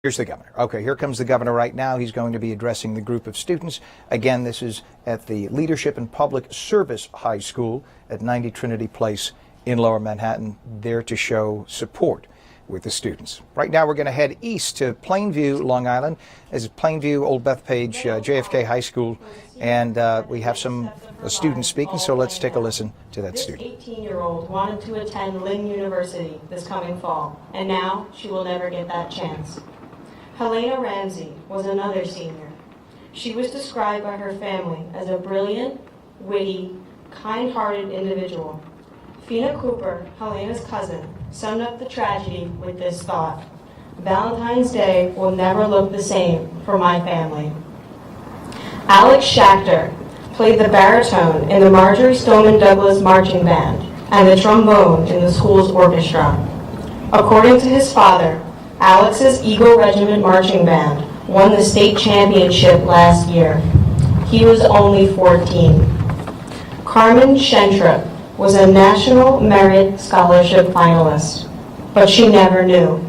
Here's the governor. Okay, here comes the governor right now. He's going to be addressing the group of students. Again, this is at the Leadership and Public Service High School at 90 Trinity Place in Lower Manhattan, there to show support with the students. Right now, we're going to head east to Plainview, Long Island. This is Plainview, Old Bethpage, JFK High School, and we have some students speaking, so let's take a listen to that student. This 18-year-old wanted to attend Lynn University this coming fall, and now she will never get that chance. Helena Ramsey was another senior. She was described by her family as a brilliant, witty, kind-hearted individual. Fina Cooper, Helena's cousin, summed up the tragedy with this thought: Valentine's Day will never look the same for my family. Alex Schachter played the baritone in the Marjorie Stoneman Douglas Marching Band and the trombone in the school's orchestra. According to his father, Alex's Eagle Regiment Marching Band won the state championship last year. He was only 14. Carmen Schentrup was a National Merit Scholarship finalist, but she never knew.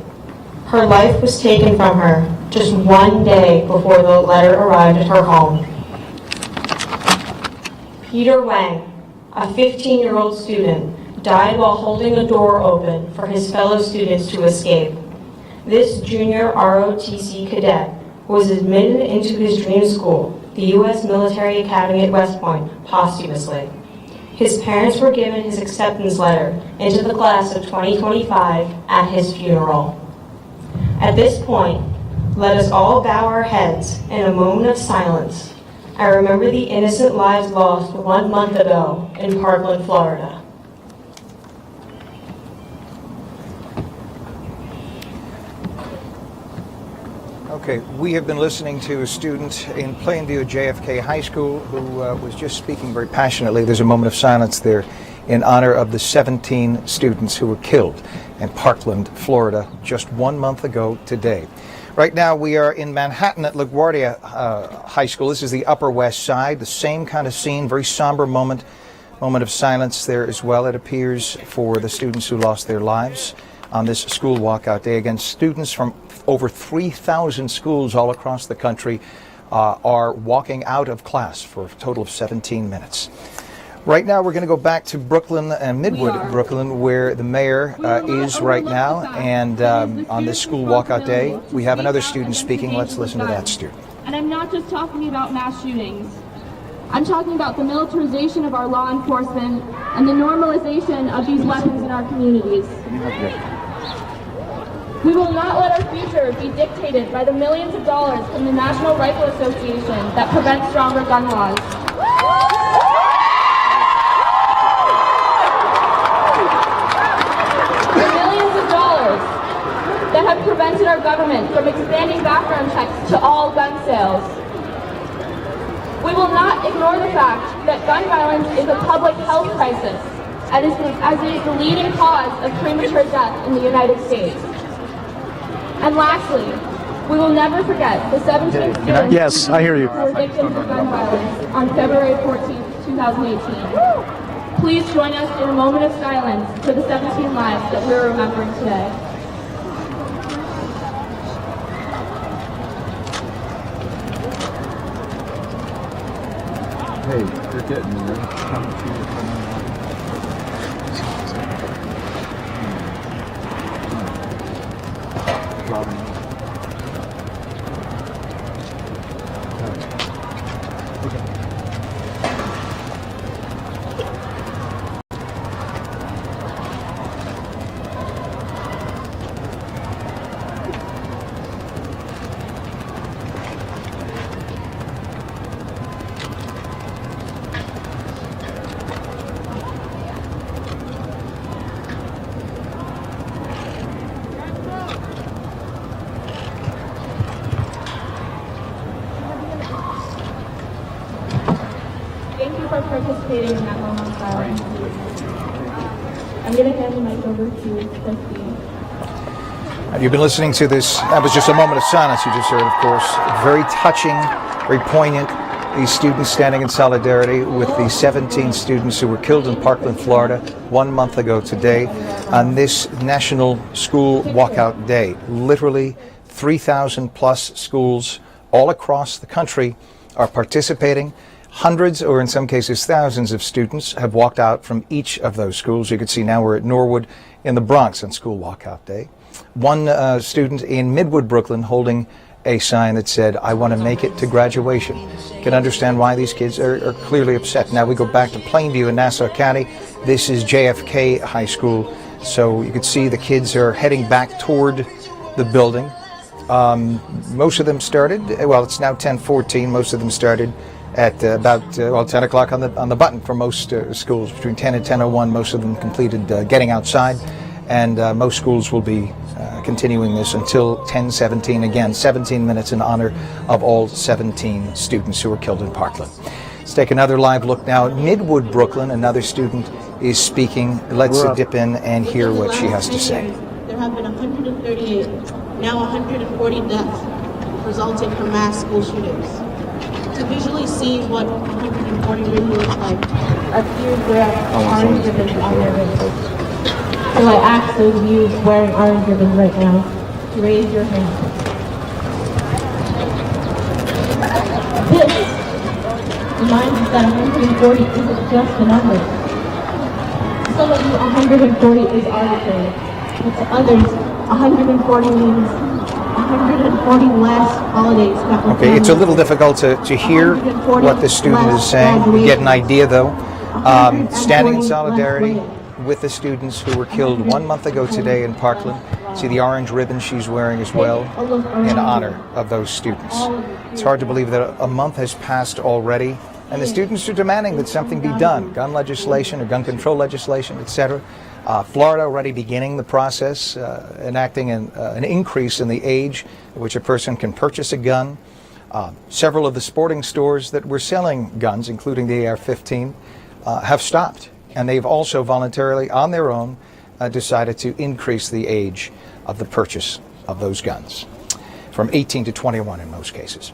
Her life was taken from her just one day before the letter arrived at her home. Peter Wang, a 15-year-old student, died while holding a door open for his fellow students to escape. This junior ROTC cadet was admitted into his dream school, the U.S. Military Academy at West Point, posthumously. His parents were given his acceptance letter into the class of 2025 at his funeral. At this point, let us all bow our heads in a moment of silence and remember the innocent lives lost 1 month ago in Parkland, Florida. Okay, we have been listening to a student in Plainview JFK High School who was just speaking very passionately. There's a moment of silence there in honor of the 17 students who were killed in Parkland, Florida, just 1 month ago today. Right now, we are in Manhattan at LaGuardia High School. This is the Upper West Side, the same kind of scene, very somber moment of silence there as well, it appears, for the students who lost their lives on this school walkout day. Again, students from over 3,000 schools all across the country are walking out of class for a total of 17 minutes. Right now, we're going to go back to Brooklyn and Midwood, Brooklyn, where the mayor is right now. And on this school walkout day, we have another student speaking. Let's listen to that student. And I'm not just talking about mass shootings. I'm talking about the militarization of our law enforcement and the normalization of these weapons in our communities. We will not let our future be dictated by the millions of dollars from the National Rifle Association that prevents stronger gun laws. The millions of dollars that have prevented our government from expanding background checks to all gun sales. We will not ignore the fact that gun violence is a public health crisis, as it is the leading cause of premature death in the United States. And lastly, we will never forget the 17 students yes, I hear you. who were victims of gun violence on February 14, 2018. Please join us in a moment of silence for the 17 lives that we're remembering today. Hey, you're getting me. Thank you for participating in that moment of silence. I'm going to hand the mic over to Christine. You've been listening to this. That was just a moment of silence you just heard, of course. Very touching, very poignant. These students standing in solidarity with the 17 students who were killed in Parkland, Florida, 1 month ago today on this National School Walkout Day. Literally 3,000 plus schools all across the country are participating. Hundreds, or in some cases thousands, of students have walked out from each of those schools. You can see now we're at Norwood in the Bronx on School Walkout Day. One student in Midwood, Brooklyn, holding a sign that said, "I want to make it to graduation." You can understand why these kids are clearly upset. Now we go back to Plainview in Nassau County. This is JFK High School. So you can see the kids are heading back toward the building. Most of them started, well, it's now 10:14. Most of them started at about 10 o'clock on the button for most schools. Between 10 and 10:01, most of them completed getting outside. And most schools will be continuing this until 10:17, again, 17 minutes in honor of all 17 students who were killed in Parkland. Let's take another live look now at Midwood, Brooklyn. Another student is speaking. Let's dip in and hear what she has to say. There have been 138, now 140 deaths resulting from mass school shootings. To visually see what 140 really looks like, our fears wear orange ribbons on their wrists. So I ask those of you wearing orange ribbons right now to raise your hand. This reminds us that 140 isn't just a number. To some of you, 140 is arbitrary. But to others, 140 means 140 less holidays that will Okay, it's a little difficult to hear what the student is saying. We get an idea, though. Standing in solidarity with the students who were killed 1 month ago today in Parkland. See the orange ribbon she's wearing as well in honor of those students. It's hard to believe that a month has passed already, and the students are demanding that something be done. Gun legislation or gun control legislation, etc. Florida already beginning the process, enacting an increase in the age at which a person can purchase a gun. Several of the sporting stores that were selling guns, including the AR-15, have stopped. And they've also voluntarily, on their own, decided to increase the age of the purchase of those guns from 18 to 21 in most cases.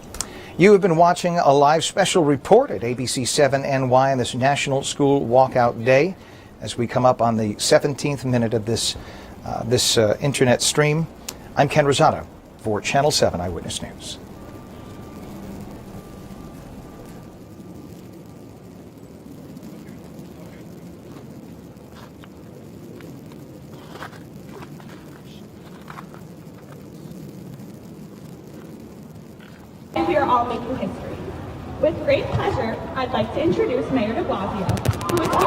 You have been watching a live special report at ABC 7 NY on this National School Walkout Day as we come up on the 17th minute of this internet stream. I'm Ken Rosado for Channel 7 Eyewitness News. And we are all making history. With great pleasure, I'd like to introduce Mayor de Blasio, who is here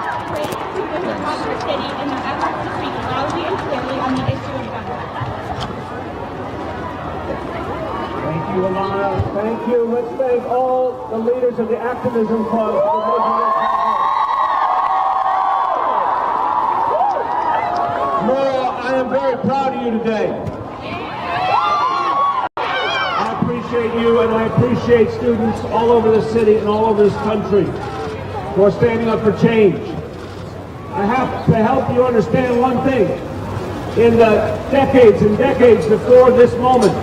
to praise students across our city in their efforts to speak loudly and clearly on the issue of gun violence. Thank you, Alana. Thank you. Let's thank all the leaders of the Activism Club for making this happen. Merle, I am very proud of you today. I appreciate you, and I appreciate students all over the city and all over this country who are standing up for change. I have to help you understand one thing. In the decades and decades before this moment,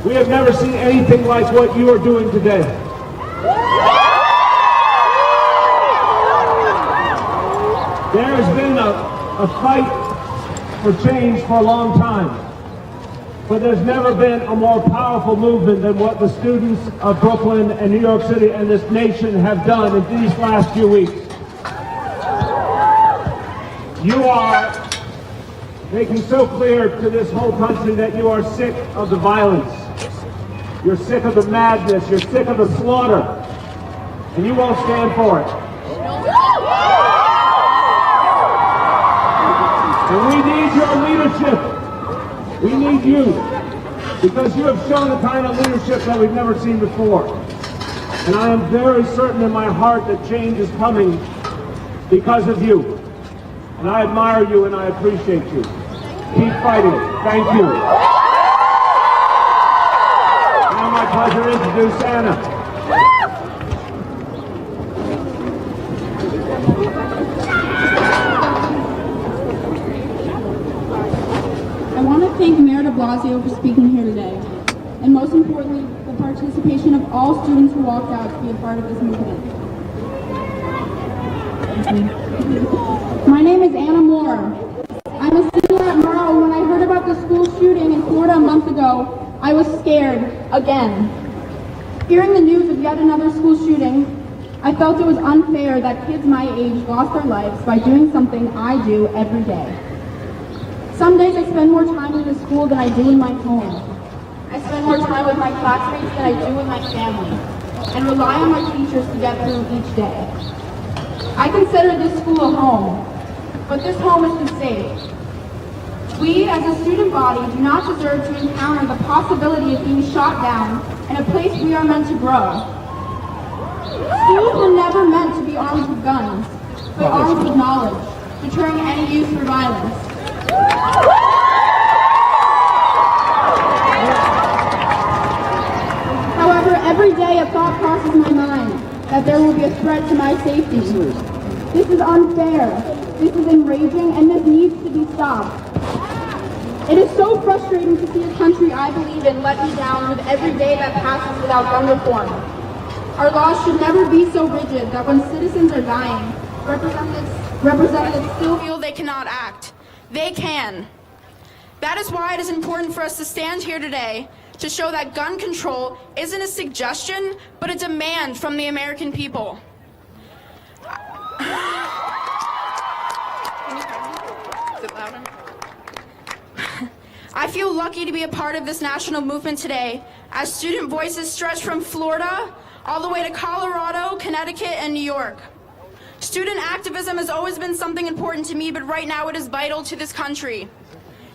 we have never seen anything like what you are doing today. There has been a fight for change for a long time. But there's never been a more powerful movement than what the students of Brooklyn and New York City and this nation have done in these last few weeks. You are making so clear to this whole country that you are sick of the violence. You're sick of the madness. You're sick of the slaughter. And you won't stand for it. And we need your leadership. We need you, because you have shown a kind of leadership that we've never seen before. And I am very certain in my heart that change is coming because of you. And I admire you and I appreciate you. Keep fighting. Thank you. Now my pleasure to introduce Anna. I want to thank Mayor de Blasio for speaking here today, and most importantly, the participation of all students who walked out to be a part of this movement. My name is Anna Moore. I'm a senior at Murrow, and when I heard about the school shooting in Florida a month ago, I was scared again. Hearing the news of yet another school shooting, I felt it was unfair that kids my age lost their lives by doing something I do every day. Some days I spend more time in the school than I do in my home. I spend more time with my classmates than I do with my family, and rely on my teachers to get through each day. I consider this school a home, but this home has been saved. We, as a student body, do not deserve to encounter the possibility of being shot down in a place we are meant to grow. Schools were never meant to be armed with guns, but armed with knowledge, deterring any use for violence. However, every day a thought crosses my mind that there will be a threat to my safety. This is unfair, this is enraging, and this needs to be stopped. It is so frustrating to see a country I believe in let me down with every day that passes without gun reform. Our laws should never be so rigid that when citizens are dying, representatives still feel they cannot act. They can. That is why it is important for us to stand here today to show that gun control isn't a suggestion, but a demand from the American people. I feel lucky to be a part of this national movement today, as student voices stretch from Florida all the way to Colorado, Connecticut, and New York. Student activism has always been something important to me, but right now it is vital to this country.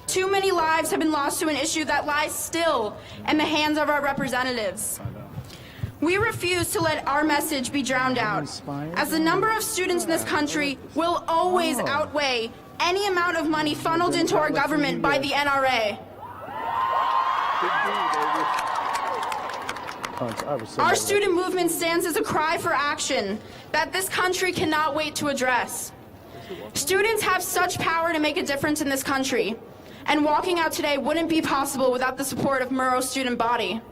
Too many lives have been lost to an issue that lies still in the hands of our representatives. We refuse to let our message be drowned out, as the number of students in this country will always outweigh any amount of money funneled into our government by the NRA. Our student movement stands as a cry for action that this country cannot wait to address. Students have such power to make a difference in this country, and walking out today wouldn't be possible without the support of Murrow's student body.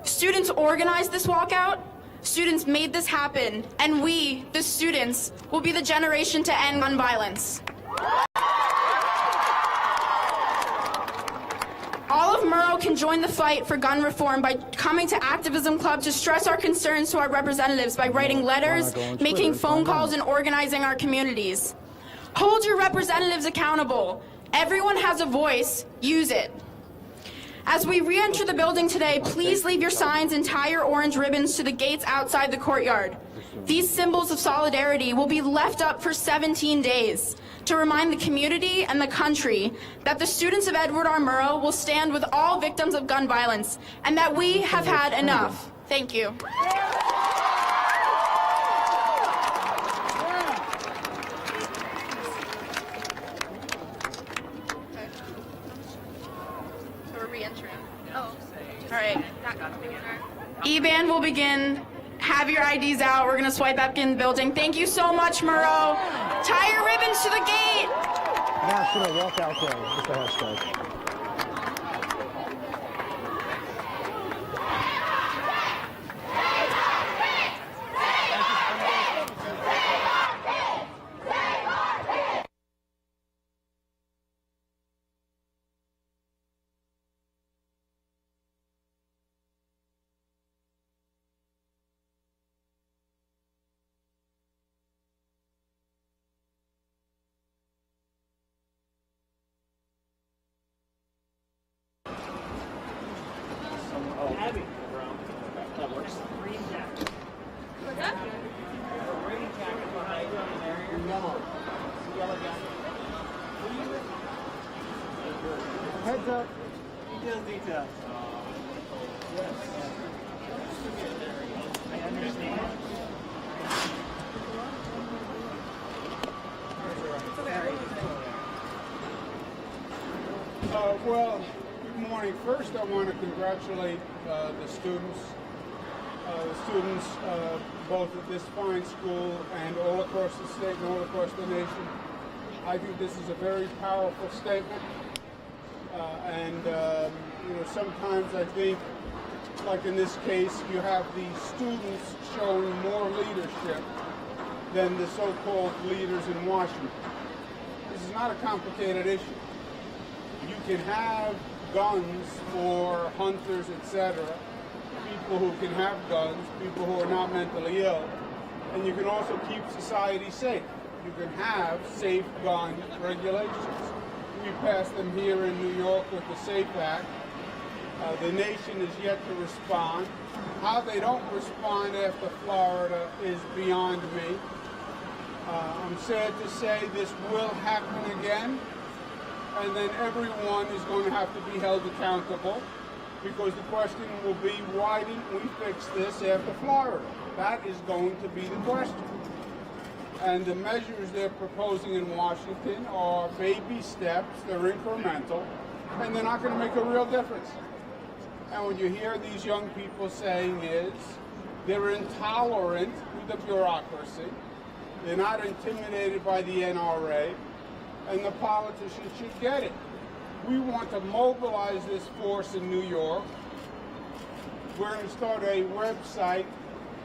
Students organized this walkout, students made this happen, and we, the students, will be the generation to end gun violence. All of Murrow can join the fight for gun reform by coming to Activism Club to stress our concerns to our representatives by writing letters, making phone calls, and organizing our communities. Hold your representatives accountable. Everyone has a voice. Use it. As we re-enter the building today, please leave your signs and tie your orange ribbons to the gates outside the courtyard. These symbols of solidarity will be left up for 17 days to remind the community and the country that the students of Edward R. Murrow will stand with all victims of gun violence and that we have had enough. Thank you. So we're re-entering. Oh, all right. E-band will begin. Have your IDs out. We're going to swipe back in the building. Thank you so much, Murrow. Tie your ribbons to the gate. National Walkout Day is the hashtag. Heads up. Details. Yes. I understand. Well, good morning. First, I want to congratulate the students both at this fine school and all across the state and all across the nation. I think this is a very powerful statement. Sometimes I think, like in this case, you have the students showing more leadership than the so-called leaders in Washington. This is not a complicated issue. You can have guns for hunters, etc., people who can have guns, people who are not mentally ill, and you can also keep society safe. You can have safe gun regulations. We passed them here in New York with the SAFE Act. The nation is yet to respond. How they don't respond after Florida is beyond me. I'm sad to say this will happen again, and then everyone is going to have to be held accountable, because the question will be, why didn't we fix this after Florida? That is going to be the question. And the measures they're proposing in Washington are baby steps, they're incremental, and they're not going to make a real difference. And what you hear these young people saying is they're intolerant to the bureaucracy, they're not intimidated by the NRA, and the politicians should get it. We want to mobilize this force in New York. We're going to start a website,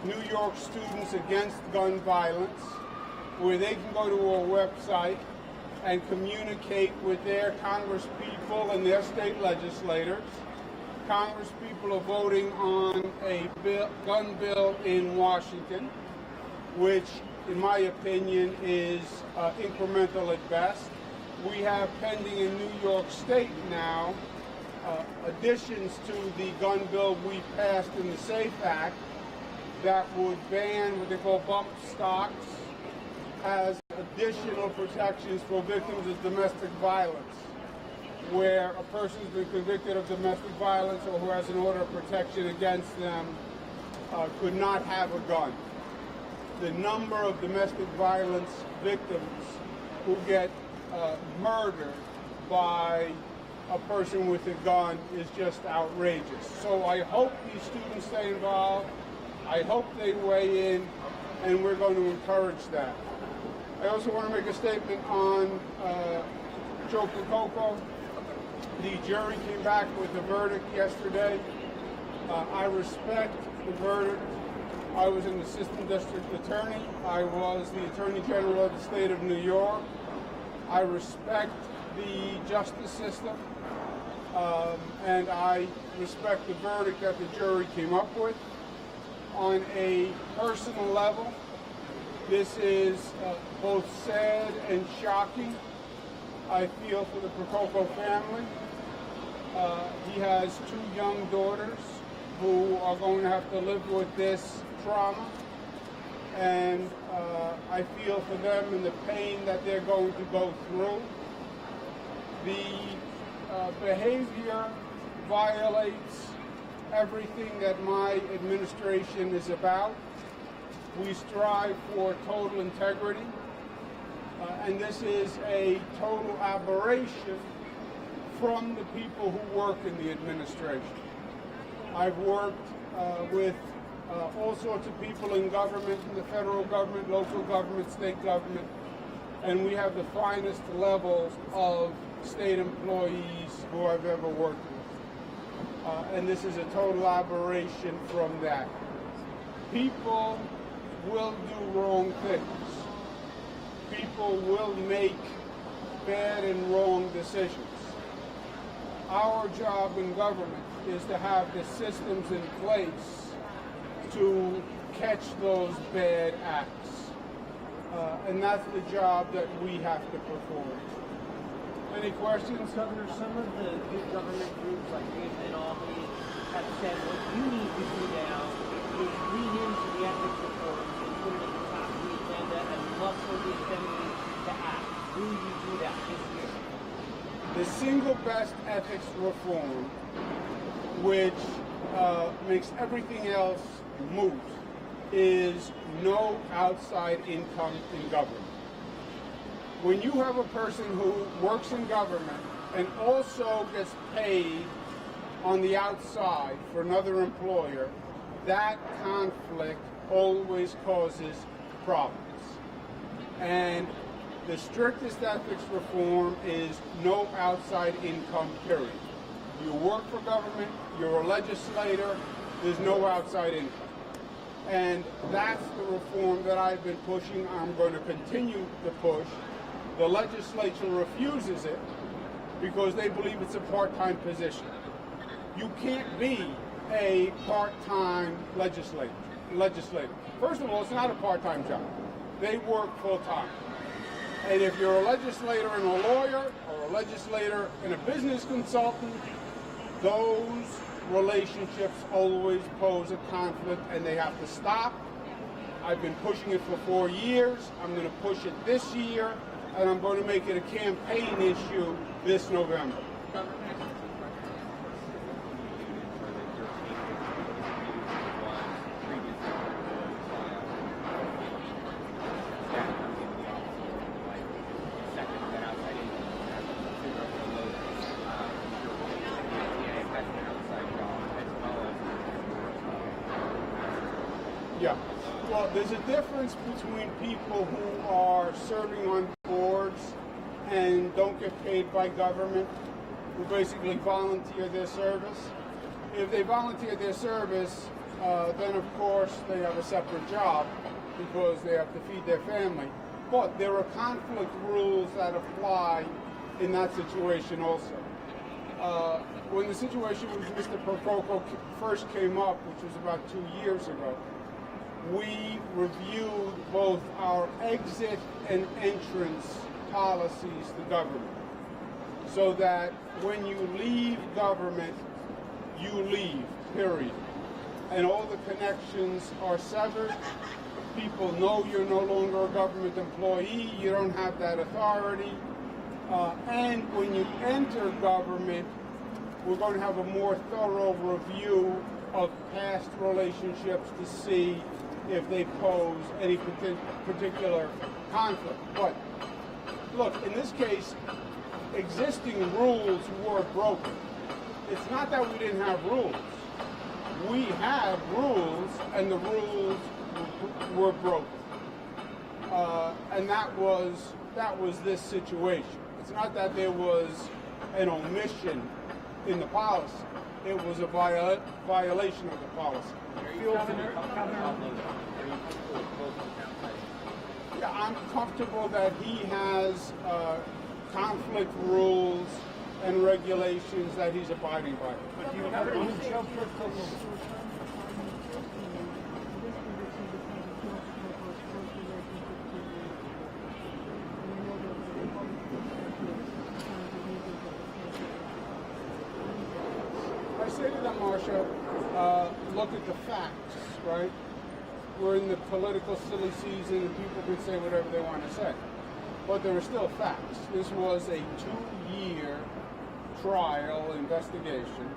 New York Students Against Gun Violence, where they can go to a website and communicate with their congresspeople and their state legislators. Congresspeople are voting on a gun bill in Washington, which, in my opinion, is incremental at best. We have pending in New York State now additions to the gun bill we passed in the SAFE Act that would ban what they call bump stocks, has additional protections for victims of domestic violence, where a person's been convicted of domestic violence or who has an order of protection against them could not have a gun. The number of domestic violence victims who get murdered by a person with a gun is just outrageous. So I hope these students stay involved. I hope they weigh in, and we're going to encourage that. I also want to make a statement on Joe Cuomo. The jury came back with a verdict yesterday. I respect the verdict. I was an assistant district attorney. I was the attorney general of the state of New York. I respect the justice system, and I respect the verdict that the jury came up with. On a personal level, this is both sad and shocking. I feel for the Cuomo family. He has 2 young daughters who are going to have to live with this trauma, and I feel for them and the pain that they're going to go through. The behavior violates everything that my administration is about. We strive for total integrity, and this is a total aberration from the people who work in the administration. I've worked with all sorts of people in government, in the federal government, local government, state government, and we have the finest levels of state employees who I've ever worked with. And this is a total aberration from that. People will do wrong things. People will make bad and wrong decisions. Our job in government is to have the systems in place to catch those bad acts. And that's the job that we have to perform. Any questions? Governor, some of the good government groups like David and Albany have said what you need to do now is lean into the ethics reforms and put it at the top of the agenda and muscle the assembly to act. Will you do that this year? The single best ethics reform, which makes everything else moot, is no outside income in government. When you have a person who works in government and also gets paid on the outside for another employer, that conflict always causes problems. And the strictest ethics reform is no outside income, period. You work for government, you're a legislator, there's no outside income. And that's the reform that I've been pushing. I'm going to continue to push. The legislature refuses it because they believe it's a part-time position. You can't be a part-time legislator. First of all, it's not a part-time job. They work full-time. And if you're a legislator and a lawyer, or a legislator and a business consultant, those relationships always pose a conflict and they have to stop. I've been pushing it for 4 years. I'm going to push it this year, and I'm going to make it a campaign issue this November. Yeah. Well, there's a difference between people who are serving on boards and don't get paid by government, who basically volunteer their service. If they volunteer their service, then of course they have a separate job because they have to feed their family. But there are conflict rules that apply in that situation also. When the situation with Mr. Prococo first came up, which was about 2 years ago, we reviewed both our exit and entrance policies to government, so that when you leave government, you leave, period. And all the connections are severed. People know you're no longer a government employee, you don't have that authority. And when you enter government, we're going to have a more thorough review of past relationships to see if they pose any particular conflict. But look, in this case, existing rules were broken. It's not that we didn't have rules. We have rules, and the rules were broken. And that was this situation. It's not that there was an omission in the policy. It was a violation of the policy. Yeah, I'm comfortable that he has conflict rules and regulations that he's abiding by. But do you have I say to them, Marcia, look at the facts, right? We're in the political silly season and people can say whatever they want to say. But there are still facts. This was a 2-year trial investigation.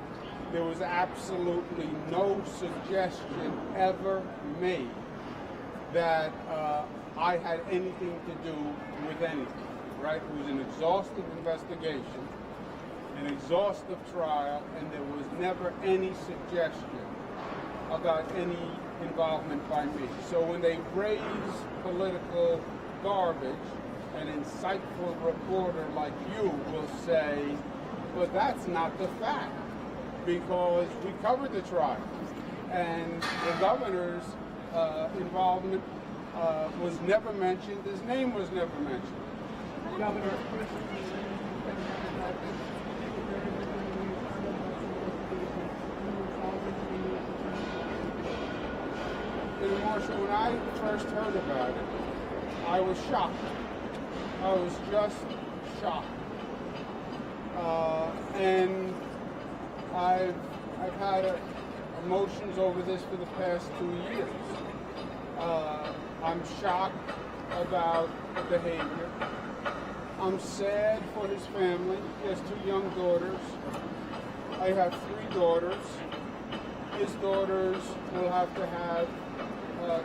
There was absolutely no suggestion ever made that I had anything to do with anything, right? It was an exhaustive investigation, an exhaustive trial, and there was never any suggestion about any involvement by me. So when they raise political garbage, an insightful reporter like you will say, but that's not the fact, because we covered the trial, and the governor's involvement was never mentioned, his name was never mentioned. And Marcia, when I first heard about it, I was shocked. I was just shocked. And I've had emotions over this for the past 2 years. I'm shocked about the behavior. I'm sad for his family. He has 2 young daughters. I have 3 daughters. His daughters will have to have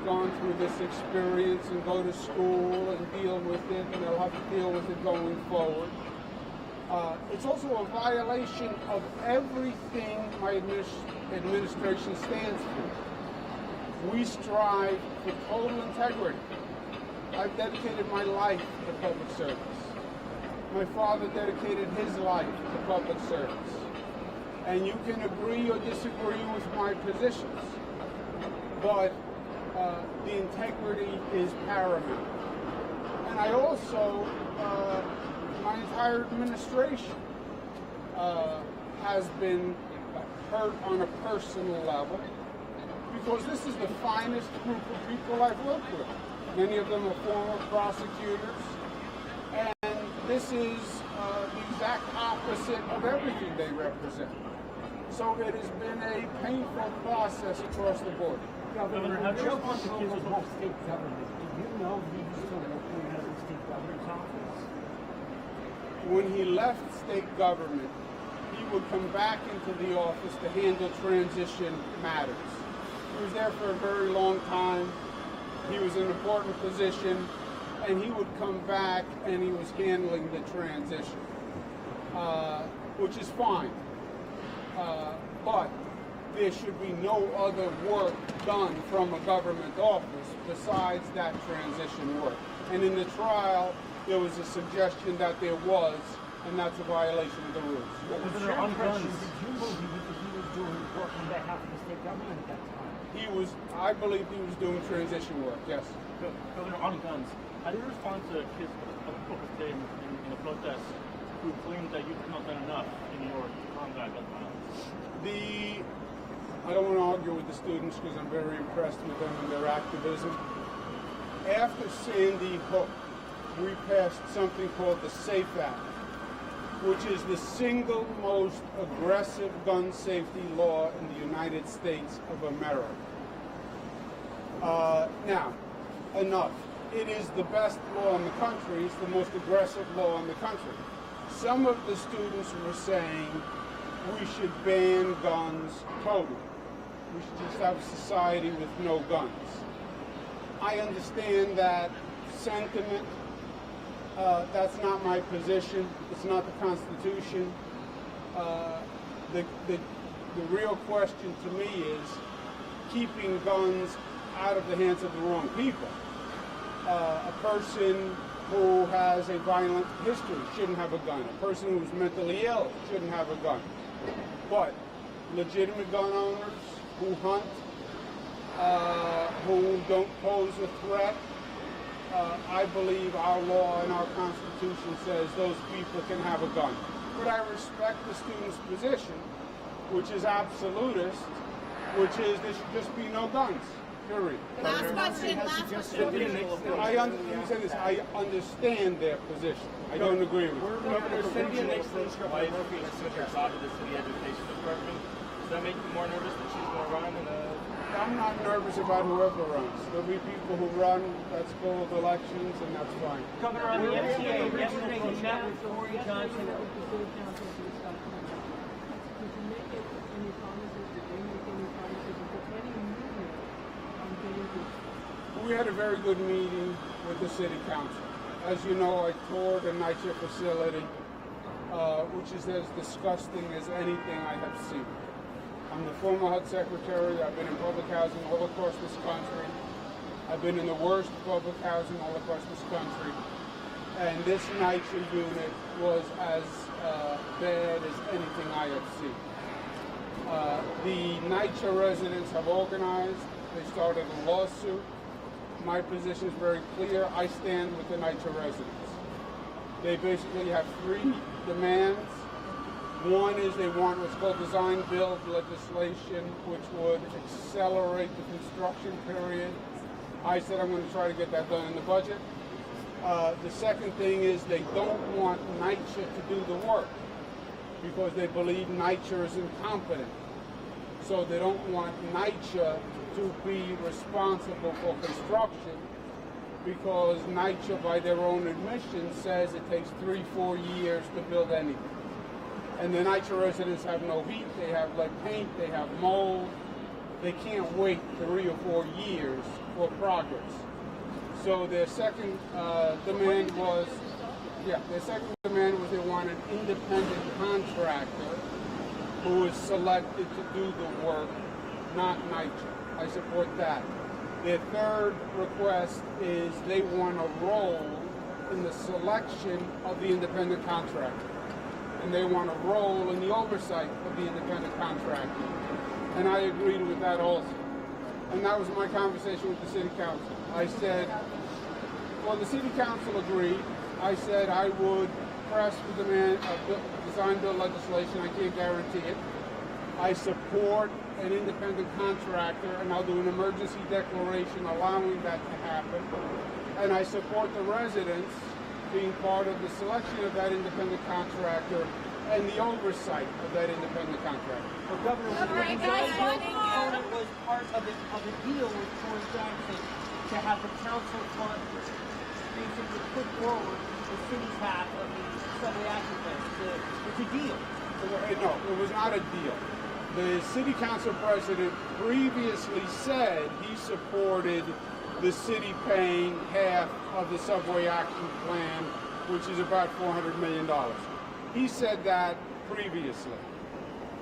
gone through this experience and go to school and deal with it, and they'll have to deal with it going forward. It's also a violation of everything my administration stands for. We strive for total integrity. I've dedicated my life to public service. My father dedicated his life to public service. And you can agree or disagree with my positions, but the integrity is paramount. And I also my entire administration has been hurt on a personal level, because this is the finest group of people I've worked with. Many of them are former prosecutors, and this is the exact opposite of everything they represent. So it has been a painful process across the board. Governor, how do you respond to kids with state government? Do you know he was still working at the state governor's office? When he left state government, he would come back into the office to handle transition matters. He was there for a very long time. He was in an important position, and he would come back and he was handling the transition, which is fine. But there should be no other work done from a government office besides that transition work. And in the trial, there was a suggestion that there was, and that's a violation of the rules. Was there on guns? Did you believe that he was doing work on behalf of the state government at that time? I believe he was doing transition work, yes. Governor, on guns, how do you respond to kids in a protest who claim that you have not done enough in your combat gun violence? I don't want to argue with the students because I'm very impressed with them and their activism. After Sandy Hook, we passed something called the SAFE Act, which is the single most aggressive gun safety law in the United States of America. Now, enough. It is the best law in the country. It's the most aggressive law in the country. Some of the students were saying we should ban guns totally. We should just have a society with no guns. I understand that sentiment. That's not my position. It's not the Constitution. The real question to me is keeping guns out of the hands of the wrong people. A person who has a violent history shouldn't have a gun. A person who's mentally ill shouldn't have a gun. But legitimate gun owners who hunt, who don't pose a threat, I believe our law and our Constitution says those people can have a gun. But I respect the student's position, which is absolutist, which is there should just be no guns. Period. Last question. I understand their position. I don't agree with it. Governor, Cynthia Nixon's wife is a job at the city education department. Does that make you more nervous that she's going to run in a... I'm not nervous about whoever runs. There'll be people who run, that's called elections, and that's fine. Governor, on the MTA, yesterday you met with Corey Johnson. We had a very good meeting with the city council. As you know, I toured a night shift facility, which is as disgusting as anything I have seen. I'm the former HUD secretary. I've been in public housing all across this country. I've been in the worst public housing all across this country. And this night shift unit was as bad as anything I have seen. The NYCHA residents have organized. They started a lawsuit. My position is very clear. I stand with the NYCHA residents. They basically have three demands. One is they want what's called design-build legislation, which would accelerate the construction period. I said I'm going to try to get that done in the budget. The second thing is they don't want NYCHA to do the work because they believe NYCHA is incompetent. So they don't want NYCHA to be responsible for construction because NYCHA, by their own admission, says it takes 3-4 years to build anything. And the NYCHA residents have no heat, they have lead paint, they have mold. They can't wait 3 or 4 years for progress. So their second demand was, they want an independent contractor who is selected to do the work, not NYCHA. I support that. Their third request is they want a role in the selection of the independent contractor. And they want a role in the oversight of the independent contractor. And I agreed with that also. And that was my conversation with the city council. I said, well, the city council agreed. I said I would press for design bill legislation. I can't guarantee it. I support an independent contractor, and I'll do an emergency declaration allowing that to happen. And I support the residents being part of the selection of that independent contractor and the oversight of that independent contractor. Well, Governor, the design bill component was part of a deal with George Jackson to have the council fund basically put forward the city's half of the subway action plan. It's a deal. No, it was not a deal. The city council president previously said he supported the city paying half of the subway action plan, which is about $400 million. He said that previously.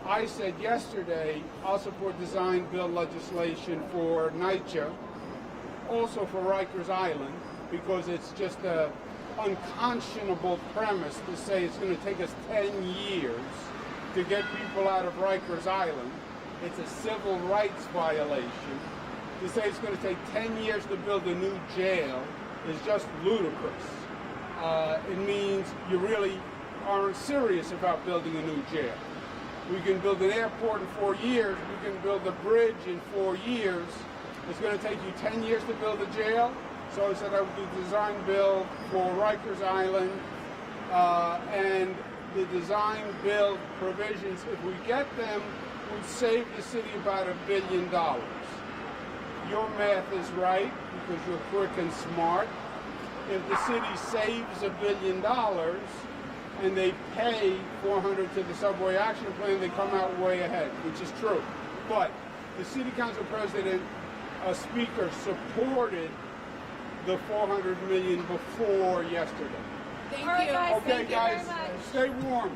I said yesterday I'll support design bill legislation for NYCHA, also for Rikers Island, because it's just an unconscionable premise to say it's going to take us 10 years to get people out of Rikers Island. It's a civil rights violation. To say it's going to take 10 years to build a new jail is just ludicrous. It means you really aren't serious about building a new jail. We can build an airport in 4 years. We can build a bridge in 4 years. It's going to take you 10 years to build a jail. So I said I would do a design bill for Rikers Island, and the design bill provisions, if we get them, would save the city about $1 billion. Your math is right because you're quick and smart. If the city saves $1 billion and they pay $400 to the subway action plan, they come out way ahead, which is true. But the city council president, speaker, supported the $400 million before yesterday. Thank you. Okay, guys, stay warm.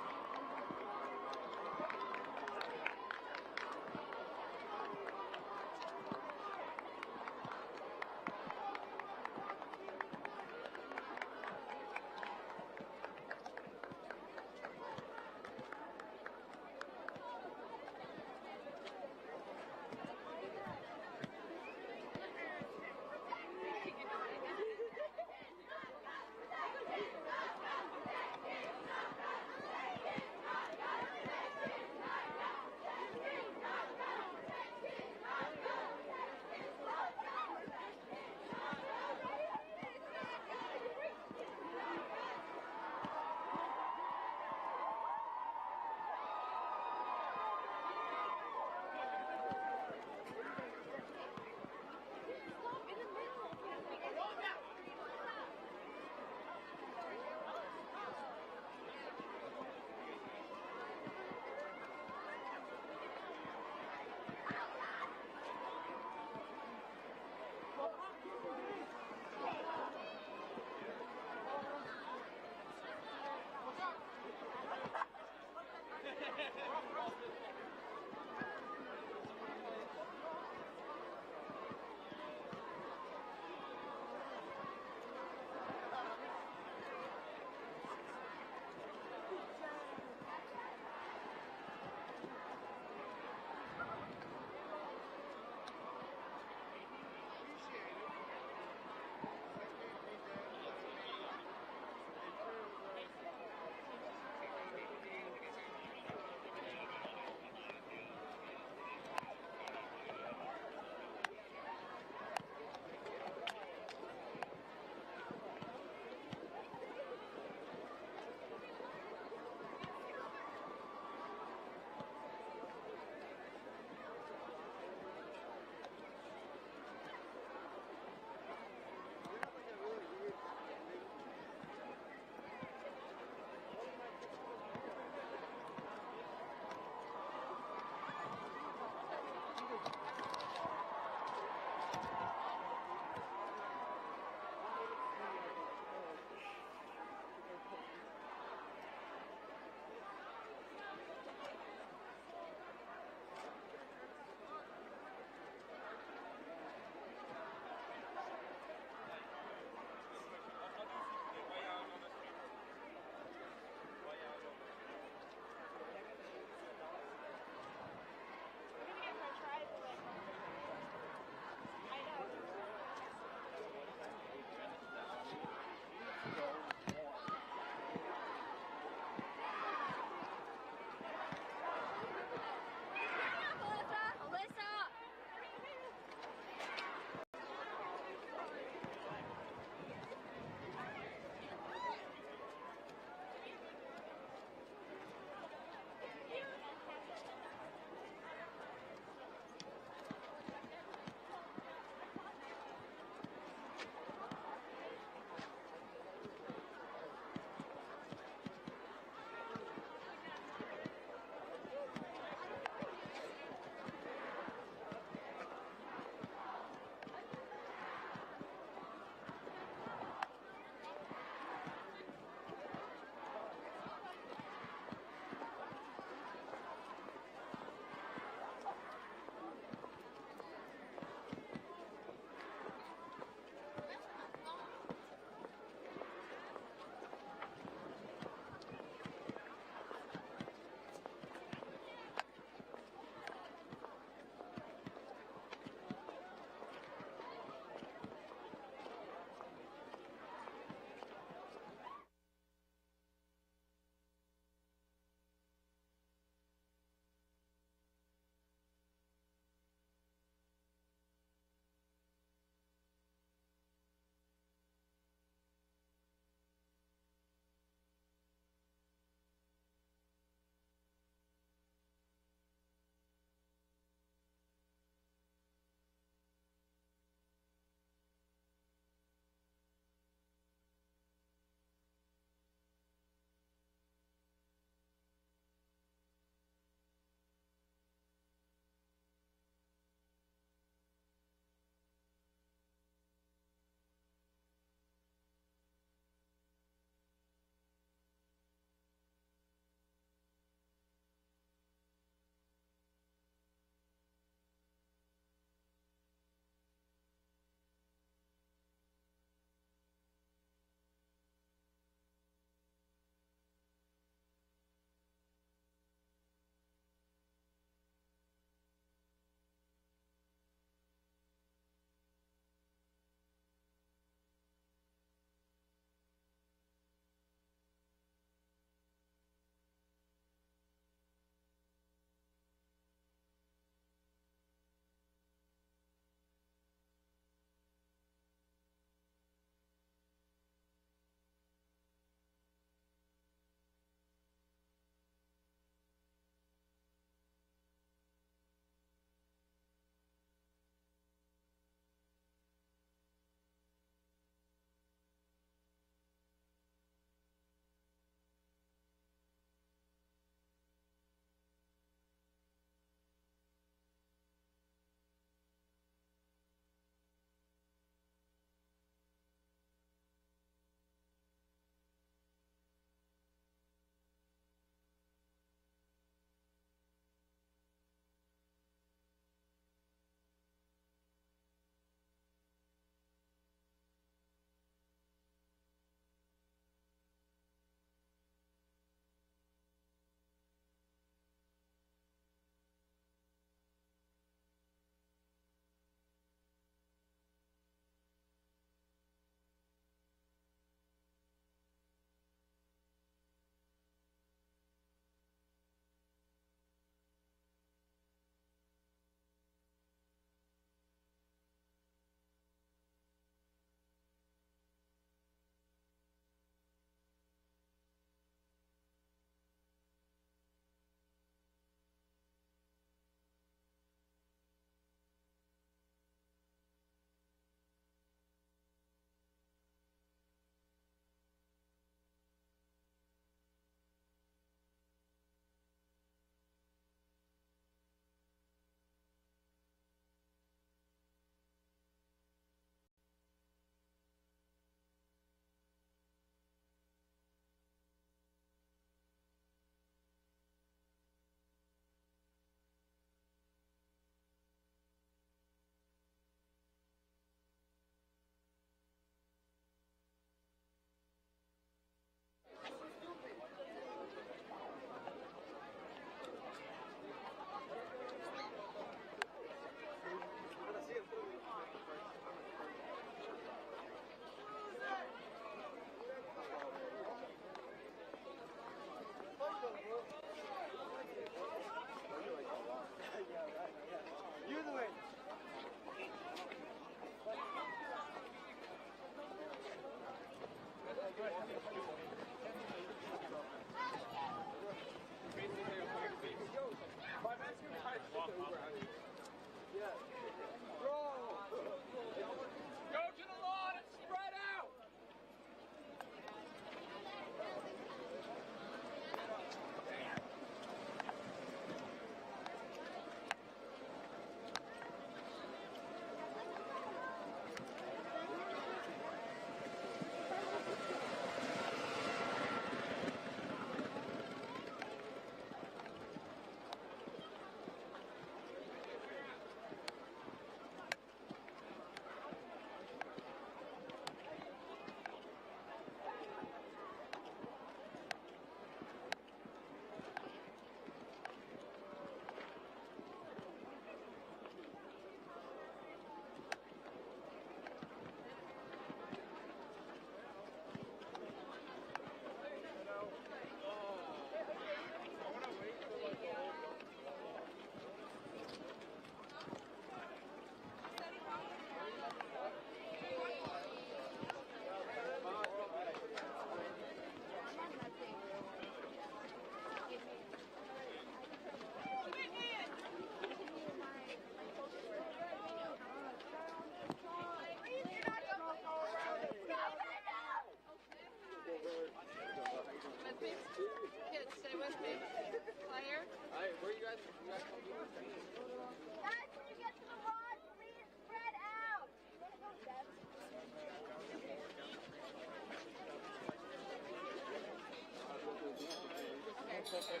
We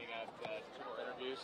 got 2 more interviews.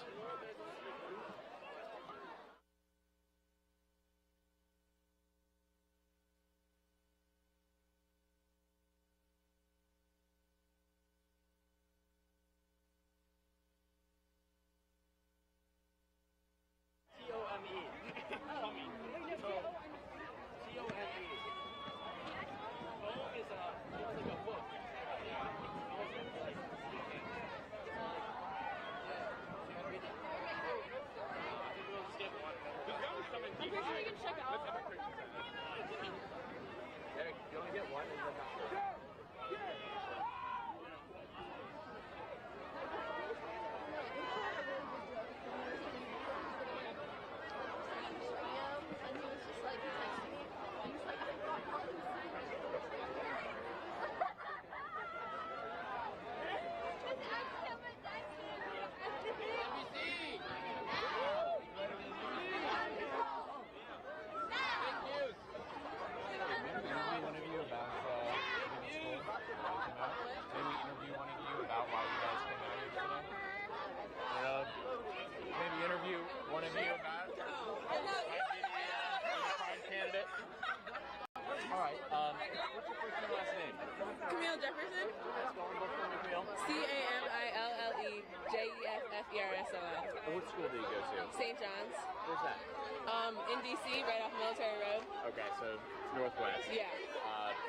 Camillejefferson. What school do you go to? St. John's. Where's that? In DC, right off Military Road. Okay, so Northwest. Yeah.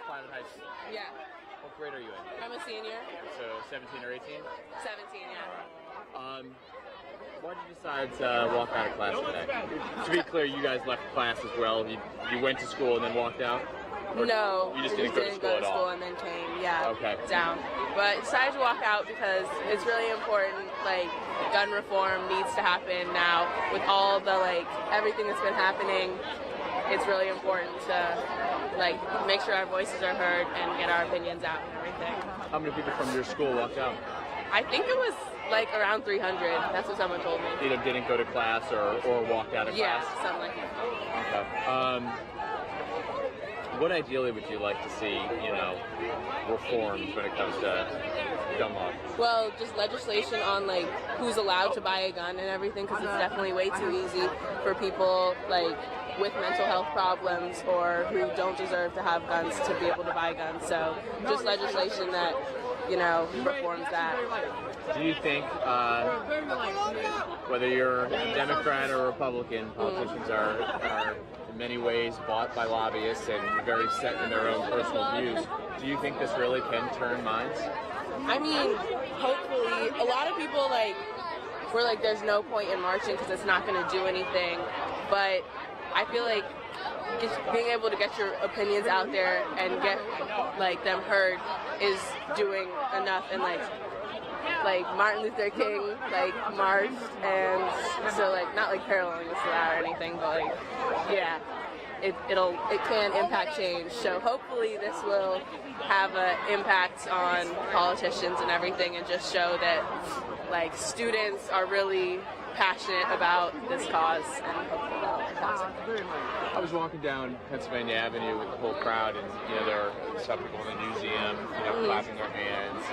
Climate High School. Yeah. What grade are you in? I'm a senior. So 17 or 18? 17, yeah. All right. Why did you decide to walk out of class today? To be clear, you guys left class as well. You went to school and then walked out? Or no, you just we didn't go to school at all? and then came, yeah, okay. down. But decided to walk out because it's really important, like, gun reform needs to happen now with all the, like, everything that's been happening. It's really important to, like, make sure our voices are heard and get our opinions out and everything. How many people from your school walked out? I think it was, like, around 300. That's what someone told me. Either didn't go to class or walked out of class? Yeah, something like that. Okay. What ideally would you like to see, reformed when it comes to gun law? Well, just legislation on, like, who's allowed to buy a gun and everything, because it's definitely way too easy for people, like, with mental health problems or who don't deserve to have guns to be able to buy guns. So just legislation that, reforms that. Do you think, whether you're Democrat or Republican, politicians are in many ways bought by lobbyists and very set in their own personal views. Do you think this really can turn minds? I mean, hopefully. A lot of people, were like, there's no point in marching because it's not going to do anything. But I feel like just being able to get your opinions out there and get, them heard is doing enough. And, Martin Luther King, marched, and so, not, paralleling this to that or anything, but, yeah, it can impact change. So hopefully this will have an impact on politicians and everything and just show that, students are really passionate about this cause, and hopefully that'll impact it. I was walking down Pennsylvania Avenue with the whole crowd, and, there are some people in the museum, clapping their hands,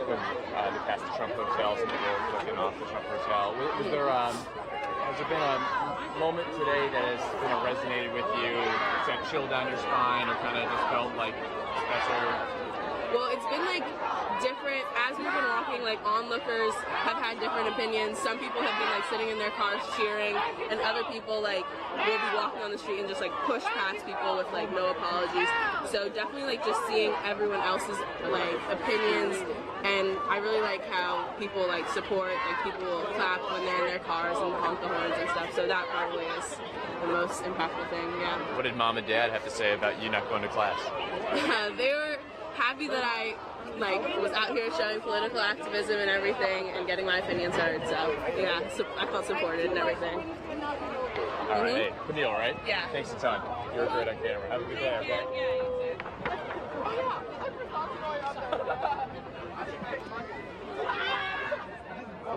when they passed the Trump Hotel, some people were looking off the Trump Hotel. Has there been a moment today that has resonated with you, sent chill down your spine, or kind of just felt special? Well, it's been different as we've been walking. Onlookers have had different opinions. Some people have been sitting in their cars cheering, and other people will be walking on the street and just push past people with no apologies. So definitely just seeing everyone else's opinions, and I really like how people support. People will clap when they're in their cars and honk the horns and stuff. So that probably is the most impactful thing. Yeah. What did Mom and Dad have to say about you not going to class? They were happy that I was out here showing political activism and everything and getting my opinions heard. So yeah, I felt supported and everything. All right, hey, Camille, right? Yeah. Thanks a ton. You're great on camera. Have a good day, okay? Yeah, you too. I'm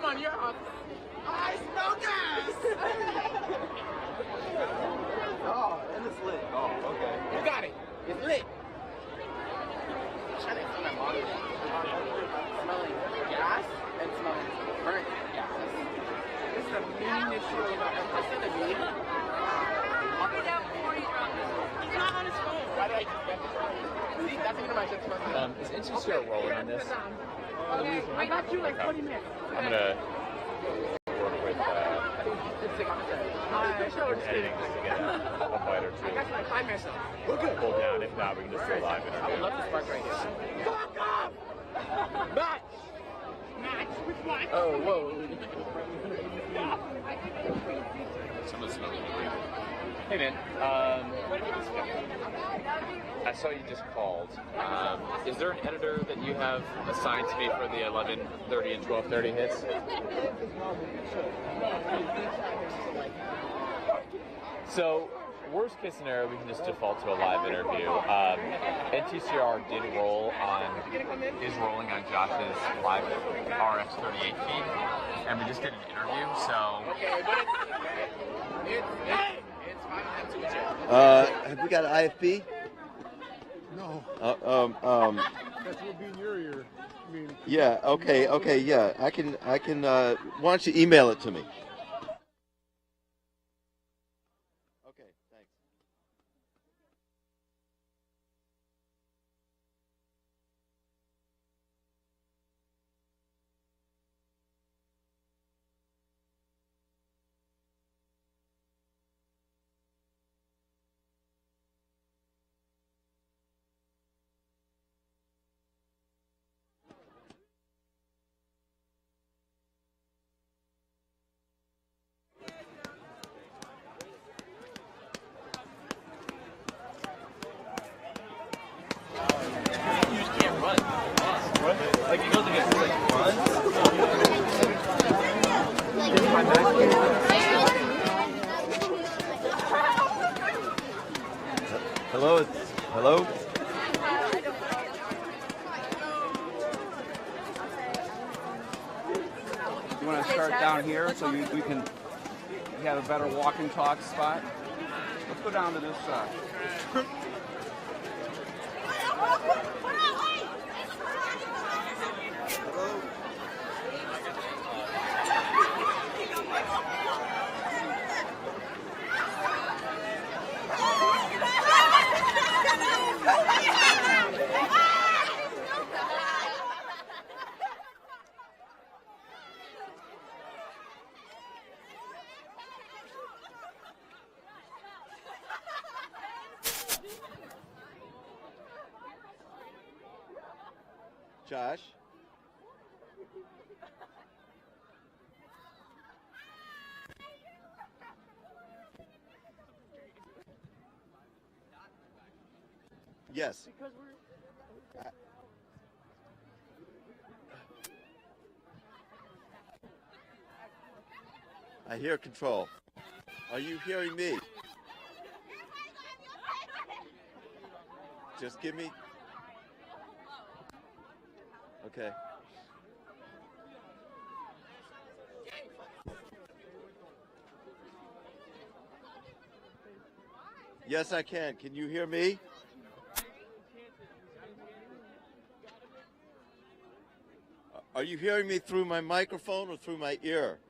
on your hotspot. I smell gas! Oh, and it's lit. Oh, okay. You got it. It's lit. Trying to explain my mom. Smelling gas and smelling burnt gas. This is the meanest shit I've ever seen to me. I'll be down before you drop this. He's not on his phone. Why did I just get this? See, that's even my shit's phone. Is NCCR rolling on this? I got you like 20 minutes. I'm gonna work with editing this to get a bite or two. I got you like 5 minutes. Pull down. If not, we can just do a live interview. I would love to spark right here. Fuck off! Match! Match with what? Oh, whoa. Someone's smoking. Hey, man. I saw you just called. Is there an editor that you have assigned to me for the 11:30 and 12:30 hits? So, worst case scenario, we can just default to a live interview. NTCR is rolling on Josh's live RX38 feed, and we just did an interview, so... Okay, but it's fine. Have we got an IFB? No. That will be in your ear. I mean, yeah. Okay. Yeah. I can. Why don't you email it to me? Okay. Thanks. Hello. Hello. You want to start down here so we can have a better walk and talk spot? Let's go down to this side. Josh. Yes. I hear control. Are you hearing me? Just give me. Okay. Yes, I can. Can you hear me? Are you hearing me through my microphone or through my ear?